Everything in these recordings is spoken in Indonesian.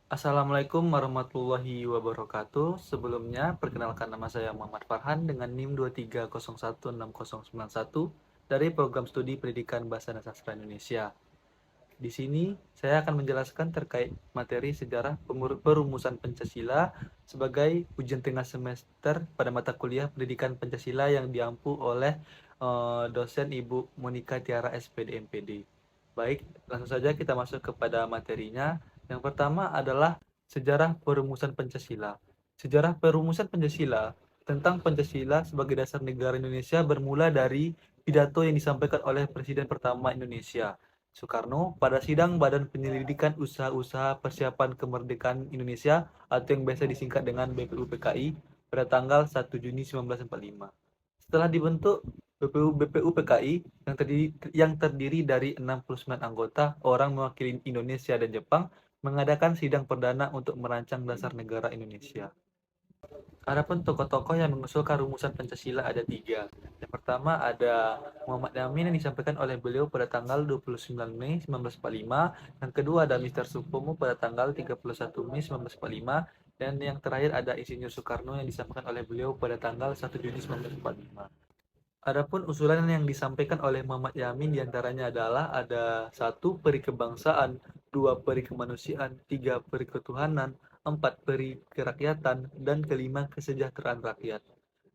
Assalamualaikum warahmatullahi wabarakatuh. Sebelumnya, perkenalkan nama saya Muhammad Farhan dengan NIM 2301691 dari Program Studi Pendidikan Bahasa dan Sastra Indonesia. Di sini, saya akan menjelaskan terkait materi sejarah perumusan Pancasila sebagai ujian tengah semester pada mata kuliah Pendidikan Pancasila yang diampu oleh dosen Ibu Monika Tiara SPD MPD. Baik, langsung saja kita masuk kepada materinya. Yang pertama adalah sejarah perumusan Pancasila. Sejarah perumusan Pancasila tentang Pancasila sebagai dasar negara Indonesia bermula dari pidato yang disampaikan oleh Presiden pertama Indonesia, Soekarno, pada sidang Badan Penyelidikan Usaha-Usaha Persiapan Kemerdekaan Indonesia atau yang biasa disingkat dengan BPUPKI pada tanggal 1 Juni 1945. Setelah dibentuk, BPUPKI yang terdiri dari 69 anggota, orang mewakili Indonesia dan Jepang, mengadakan sidang perdana untuk merancang dasar negara Indonesia. Adapun tokoh-tokoh yang mengusulkan rumusan Pancasila ada tiga. Yang pertama ada Muhammad Yamin yang disampaikan oleh beliau pada tanggal 29 Mei 1945. Yang kedua ada Mr. Supomo pada tanggal 31 Mei 1945. Dan yang terakhir ada Insinyur Soekarno yang disampaikan oleh beliau pada tanggal 1 Juni 1945. Adapun usulan yang disampaikan oleh Muhammad Yamin diantaranya adalah ada satu peri kebangsaan, dua peri kemanusiaan, tiga peri ketuhanan, empat peri kerakyatan, dan kelima kesejahteraan rakyat.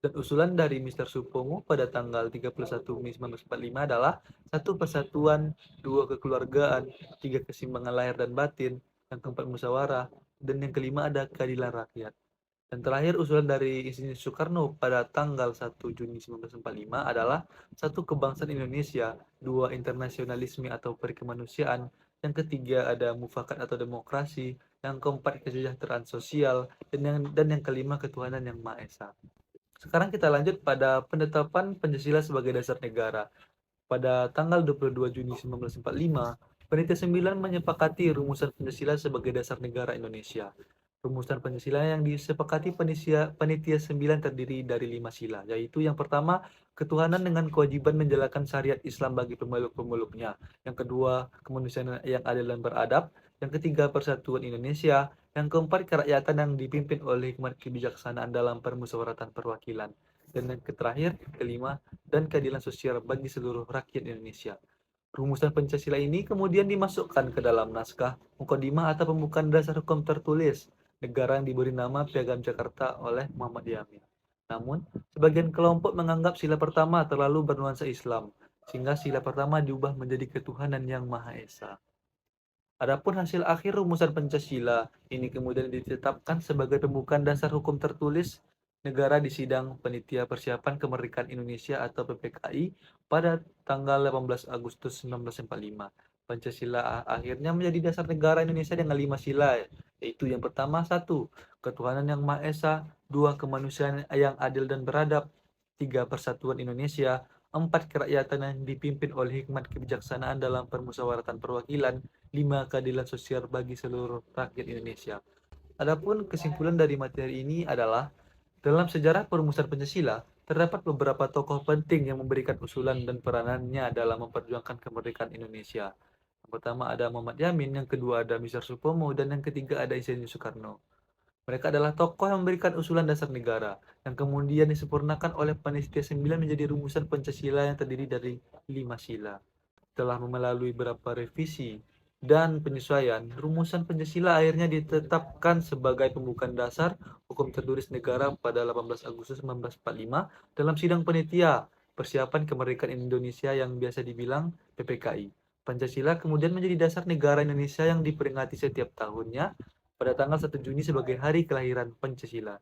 Dan usulan dari Mr. Supomo pada tanggal 31 Mei 1945 adalah satu persatuan, dua kekeluargaan, tiga keseimbangan lahir dan batin, yang keempat musyawarah, dan yang kelima ada keadilan rakyat. Dan terakhir usulan dari Insinyur Soekarno pada tanggal 1 Juni 1945 adalah satu kebangsaan Indonesia, dua internasionalisme atau perikemanusiaan, yang ketiga ada mufakat atau demokrasi, yang keempat kesejahteraan sosial, dan yang kelima ketuhanan yang Maha Esa. Sekarang kita lanjut pada penetapan Pancasila sebagai dasar negara. Pada tanggal 22 Juni 1945, Panitia 9 menyepakati rumusan Pancasila sebagai dasar negara Indonesia. Rumusan Pancasila yang disepakati Panitia 9 terdiri dari 5 sila, yaitu yang pertama, ketuhanan dengan kewajiban menjalankan syariat Islam bagi pemeluk-pemeluknya. Yang kedua, kemanusiaan yang adil dan beradab. Yang ketiga, persatuan Indonesia. Yang keempat, kerakyatan yang dipimpin oleh hikmat kebijaksanaan dalam permusyawaratan perwakilan. Dan yang terakhir, kelima, dan keadilan sosial bagi seluruh rakyat Indonesia. Rumusan Pancasila ini kemudian dimasukkan ke dalam naskah mukadimah atau pembukaan dasar hukum tertulis negara yang diberi nama Piagam Jakarta oleh Muhammad Yamin. Namun, sebagian kelompok menganggap sila pertama terlalu bernuansa Islam, sehingga sila pertama diubah menjadi ketuhanan yang Maha Esa. Adapun hasil akhir rumusan Pancasila ini kemudian ditetapkan sebagai pembukaan dasar hukum tertulis negara di sidang Panitia Persiapan Kemerdekaan Indonesia atau PPKI pada tanggal 18 Agustus 1945. Pancasila akhirnya menjadi dasar negara Indonesia dengan 5 sila, yaitu yang pertama satu, ketuhanan yang Maha Esa, dua, kemanusiaan yang adil dan beradab, tiga, persatuan Indonesia, empat, kerakyatan yang dipimpin oleh hikmat kebijaksanaan dalam permusyawaratan perwakilan, 5. Keadilan sosial bagi seluruh rakyat Indonesia. Adapun kesimpulan dari materi ini adalah, dalam sejarah perumusan Pancasila, terdapat beberapa tokoh penting yang memberikan usulan dan peranannya dalam memperjuangkan kemerdekaan Indonesia. Yang pertama ada Muhammad Yamin, yang kedua ada Mr. Supomo, dan yang ketiga ada Insinyur Soekarno. Mereka adalah tokoh yang memberikan usulan dasar negara, yang kemudian disempurnakan oleh Panitia 9 menjadi rumusan Pancasila yang terdiri dari 5 sila. Setelah melalui beberapa revisi dan penyesuaian, rumusan Pancasila akhirnya ditetapkan sebagai pembukaan dasar hukum tertulis negara pada 18 Agustus 1945 dalam sidang panitia persiapan kemerdekaan Indonesia yang biasa dibilang PPKI. Pancasila kemudian menjadi dasar negara Indonesia yang diperingati setiap tahunnya pada tanggal 1 Juni sebagai hari kelahiran Pancasila.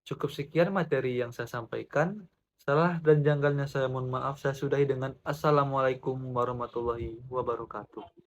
Cukup sekian materi yang saya sampaikan. Salah dan janggalnya saya mohon maaf. Saya sudahi dengan Assalamualaikum warahmatullahi wabarakatuh.